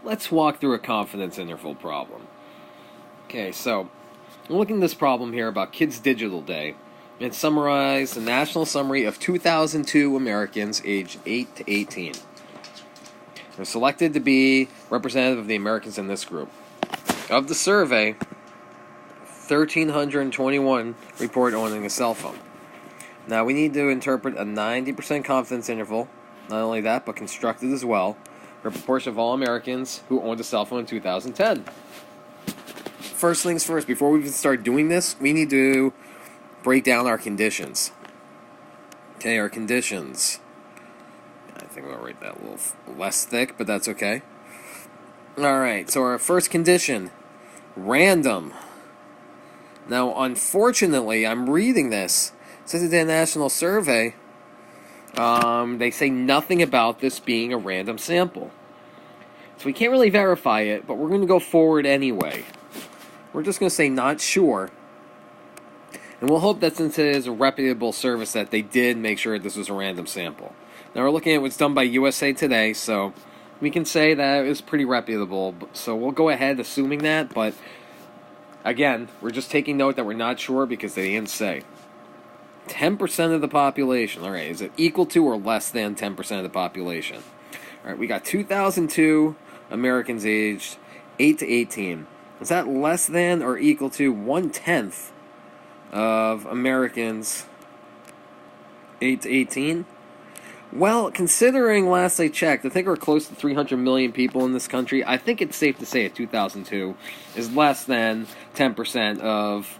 let's walk through a confidence interval problem. Okay, so I'm looking at this problem here about Kids Digital Day, and summarize the national summary of 2002 Americans aged 8 to 18. They're selected to be representative of the Americans in this group. Of the survey, 1,321 report owning a cell phone. Now, we need to interpret a 90% confidence interval, not only that, but construct it as well, for a proportion of all Americans who owned a cell phone in 2010. First things first, before we even start doing this, we need to break down our conditions. Okay, our conditions. I think I'm going to write that a little less thick, but that's okay. Alright, so our first condition, random. Now, unfortunately, I'm reading this. It says it's a national survey. They say nothing about this being a random sample. So we can't really verify it, but we're going to go forward anyway. We're just going to say not sure. And we'll hope that since it is a reputable service that they did make sure this was a random sample. Now we're looking at what's done by USA Today, so we can say that it was pretty reputable. So we'll go ahead assuming that, but again, we're just taking note that we're not sure because they didn't say. 10% of the population. Alright, is it equal to or less than 10% of the population? Alright, we got 2002 Americans aged 8 to 18. Is that less than or equal to 1/10 of Americans 8 to 18? Well, considering last I checked, I think we're close to 300 million people in this country. I think it's safe to say that 2002 is less than 10% of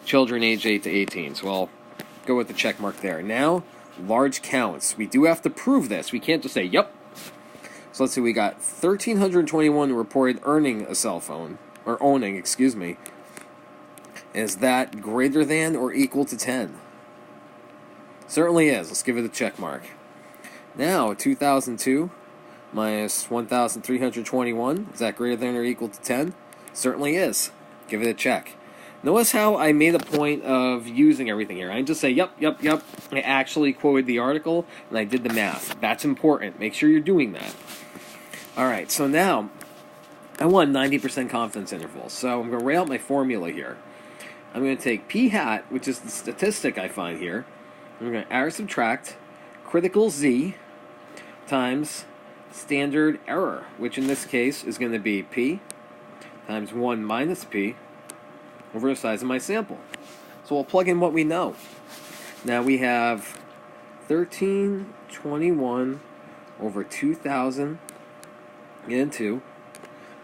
children aged 8 to 18. So I'll go with the check mark there. Now, large counts. We do have to prove this. We can't just say, yep. So let's see, we got 1,321 reported owning a cell phone. Or owning, excuse me. Is that greater than or equal to 10? Certainly is. Let's give it a check mark. Now, 2002 minus 1,321. Is that greater than or equal to 10? Certainly is. Give it a check. Notice how I made a point of using everything here. I didn't just say, yep. I actually quoted the article, and I did the math. That's important. Make sure you're doing that. Alright, so now, I want 90% confidence interval. So I'm going to write out my formula here. I'm going to take p hat, which is the statistic I find here. I'm going to add or subtract critical z times standard error, which in this case is going to be p times 1 minus p over the size of my sample. So we'll plug in what we know. Now we have 1321 over 2002.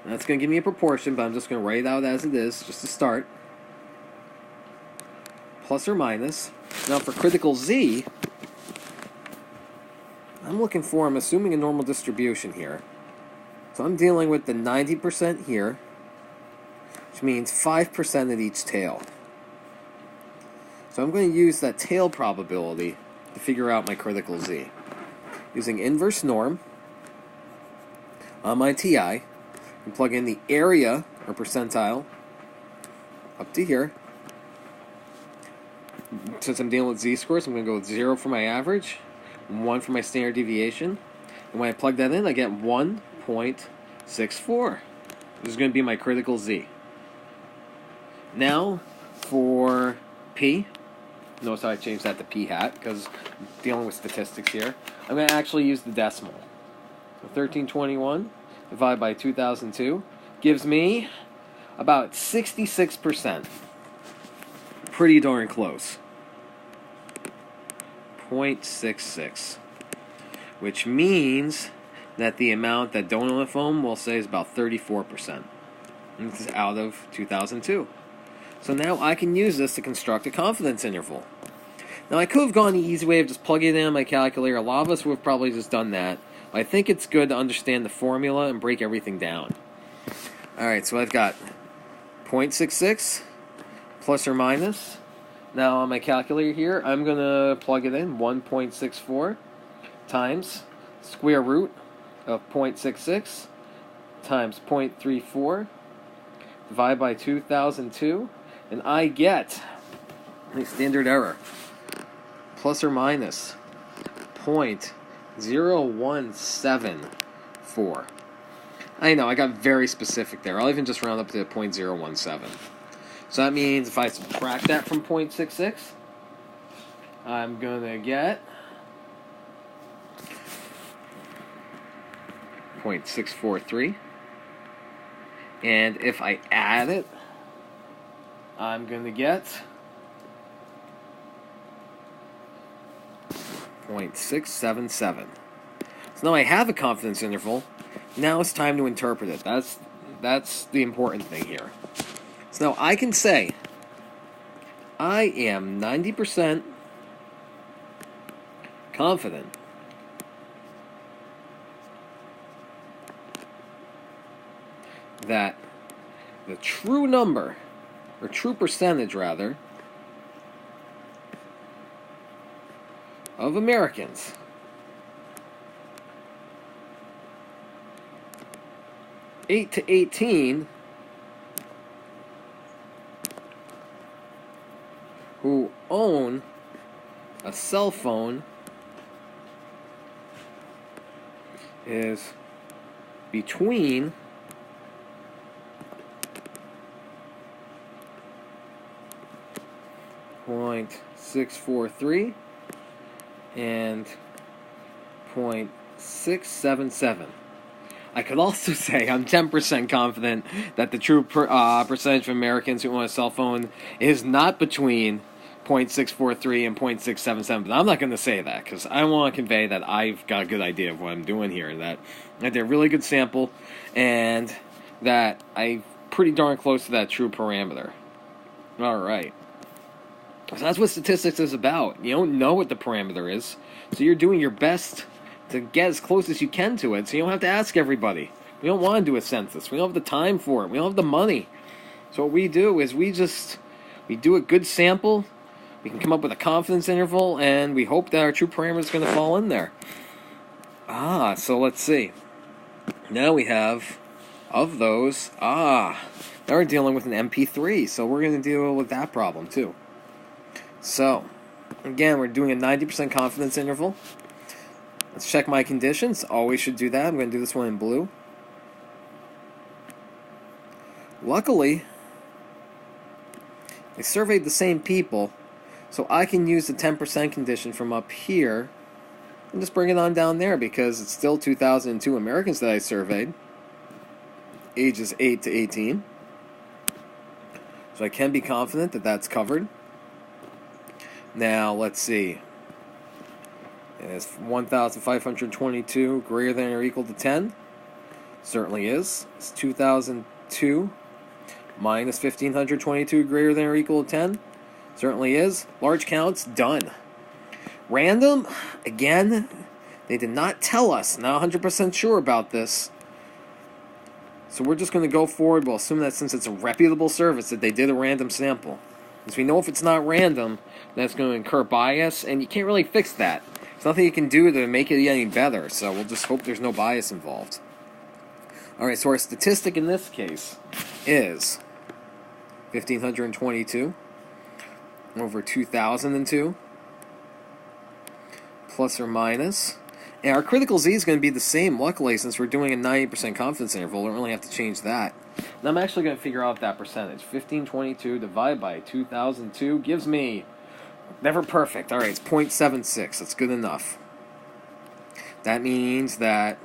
That's going to give me a proportion, but I'm just going to write it out as it is, just to start. Plus or minus. Now for critical z, I'm assuming a normal distribution here. So I'm dealing with the 90% here, which means 5% at each tail. So I'm going to use that tail probability to figure out my critical z. Using inverse norm on my TI, and plug in the area, or percentile, up to here. Since I'm dealing with z-scores, I'm going to go with 0 for my average, 1 for my standard deviation. And when I plug that in, I get 1.64. This is going to be my critical z. Now, for p, notice how I changed that to p hat, because I'm dealing with statistics here. I'm going to actually use the decimal. So 1321 divided by 2002 gives me about 66%. Pretty darn close. 0.66. Which means that the amount that don't own a phone, we'll say, is about 34%. And this is out of 2002. So now I can use this to construct a confidence interval. Now I could have gone the easy way of just plugging it in my calculator. A lot of us would have probably just done that. But I think it's good to understand the formula and break everything down. Alright, so I've got 0.66 plus or minus. Now on my calculator here, I'm going to plug it in, 1.64 times square root of 0.66 times 0.34 divided by 2002, and I get the standard error, plus or minus 0.0174. I know, I got very specific there. I'll even just round up to 0.017. So that means if I subtract that from 0.66, I'm going to get 0.643. And if I add it, I'm going to get 0.677. So now I have a confidence interval. Now it's time to interpret it. That's the important thing here. So now I can say I am 90% confident that the true number, or true percentage rather, of Americans (8 to 18) who own a cell phone is between 0.643 and 0.677. I could also say I'm 10% confident that the true percentage of Americans who own a cell phone is not between 0.643 and 0.677. But I'm not going to say that because I want to convey that I've got a good idea of what I'm doing here. That I did a really good sample and that I'm pretty darn close to that true parameter. All right. So that's what statistics is about. You don't know what the parameter is, so you're doing your best to get as close as you can to it, so you don't have to ask everybody. We don't want to do a census. We don't have the time for it. We don't have the money. So what we do is we do a good sample, we can come up with a confidence interval, and we hope that our true parameter is going to fall in there. So let's see. Now we have, of those, now we're dealing with an MP3, so we're going to deal with that problem too. So, again, we're doing a 90% confidence interval. Let's check my conditions. Always should do that. I'm going to do this one in blue. Luckily, I surveyed the same people, so I can use the 10% condition from up here and just bring it on down there because it's still 2002 Americans that I surveyed, ages 8 to 18. So I can be confident that that's covered. Now, let's see. Is 1,522 greater than or equal to 10? Certainly is. It's 2002 minus 1,522 greater than or equal to 10? Certainly is. Large counts, done. Random, again, they did not tell us. Not 100% sure about this. So we're just going to go forward. We'll assume that since it's a reputable service that they did a random sample. Because we know if it's not random, that's going to incur bias, and you can't really fix that. There's nothing you can do to make it any better, so we'll just hope there's no bias involved. Alright, so our statistic in this case is 1,522 over 2,002 plus or minus. And our critical Z is going to be the same, luckily, since we're doing a 90% confidence interval. We don't really have to change that. And I'm actually going to figure out that percentage. 1,522 divided by 2,002 gives me, never perfect, alright, it's 0.76. That's good enough. That means that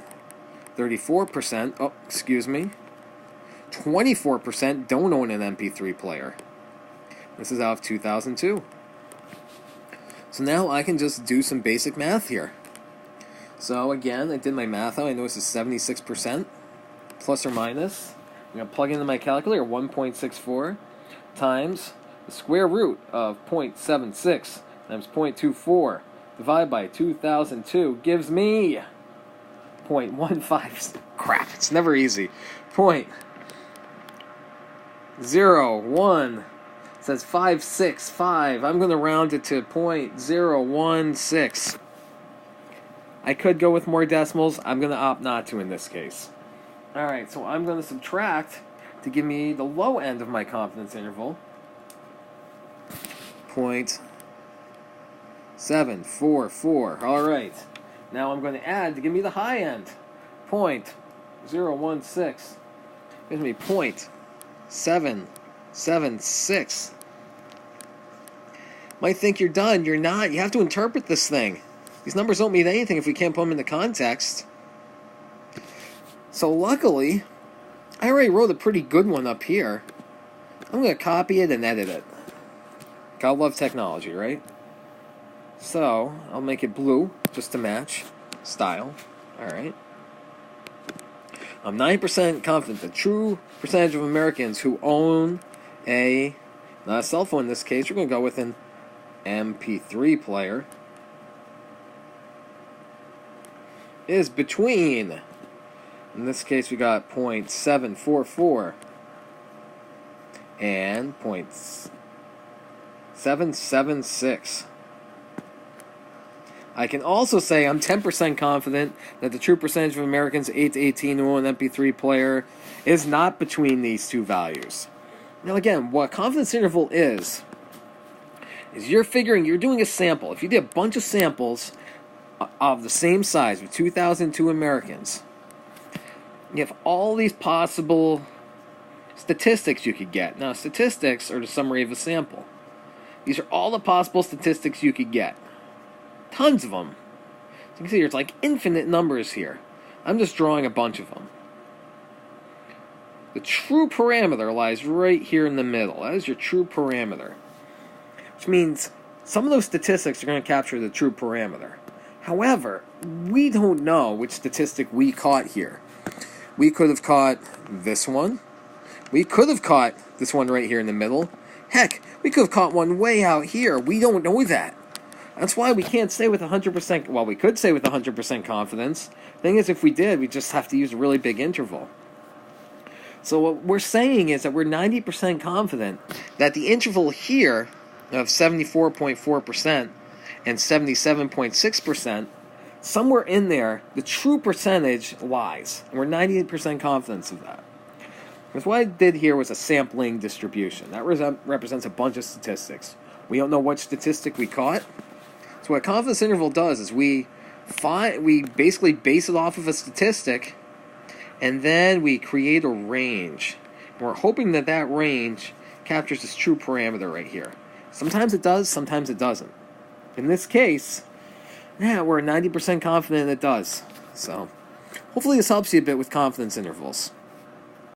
34%, 24% don't own an MP3 player. This is out of 2002. So now I can just do some basic math here. So again, I did my math out. I know this is 76%, plus or minus. I'm going to plug into my calculator 1.64 times the square root of 0.76 times 0.24 divided by 2002 gives me 0.15. Crap, it's never easy. 0.01. It says 565. I'm going to round it to 0.016. I could go with more decimals. I'm going to opt not to in this case. Alright, so I'm going to subtract to give me the low end of my confidence interval. 0.744. Alright. Now I'm going to add to give me the high end. 0.7 0.016 gives me 0.776. Might think you're done. You're not. You have to interpret this thing. These numbers don't mean anything if we can't put them into context. So luckily, I already wrote a pretty good one up here. I'm going to copy it and edit it. Gotta love technology, right? So, I'll make it blue, just to match style. Alright. I'm 9% confident the true percentage of Americans who own not a cell phone in this case, we're going to go with an MP3 player, is between, in this case we got 0.744 and 0.776. I can also say I'm 10% confident that the true percentage of Americans 8 to 18 who own an MP3 player is not between these two values. Now again, what confidence interval is you're figuring, you're doing a sample. If you did a bunch of samples of the same size with 2,002 Americans, you have all these possible statistics you could get. Now, statistics are the summary of a sample. These are all the possible statistics you could get. Tons of them. So you can see there's like infinite numbers here. I'm just drawing a bunch of them. The true parameter lies right here in the middle. That is your true parameter. Which means some of those statistics are going to capture the true parameter. However, we don't know which statistic we caught here. We could have caught this one. We could have caught this one right here in the middle. Heck, we could have caught one way out here. We don't know that. That's why we can't say with 100%, well, we could say with 100% confidence. Thing is, if we did, we just have to use a really big interval. So what we're saying is that we're 90% confident that the interval here of 74.4% and 77.6%, somewhere in there, the true percentage lies. And we're 98% confident of that. Because what I did here was a sampling distribution. That represents a bunch of statistics. We don't know what statistic we caught. So what a confidence interval does is we basically base it off of a statistic, and then we create a range. And we're hoping that that range captures this true parameter right here. Sometimes it does, sometimes it doesn't. In this case, yeah, we're 90% confident it does. So hopefully this helps you a bit with confidence intervals.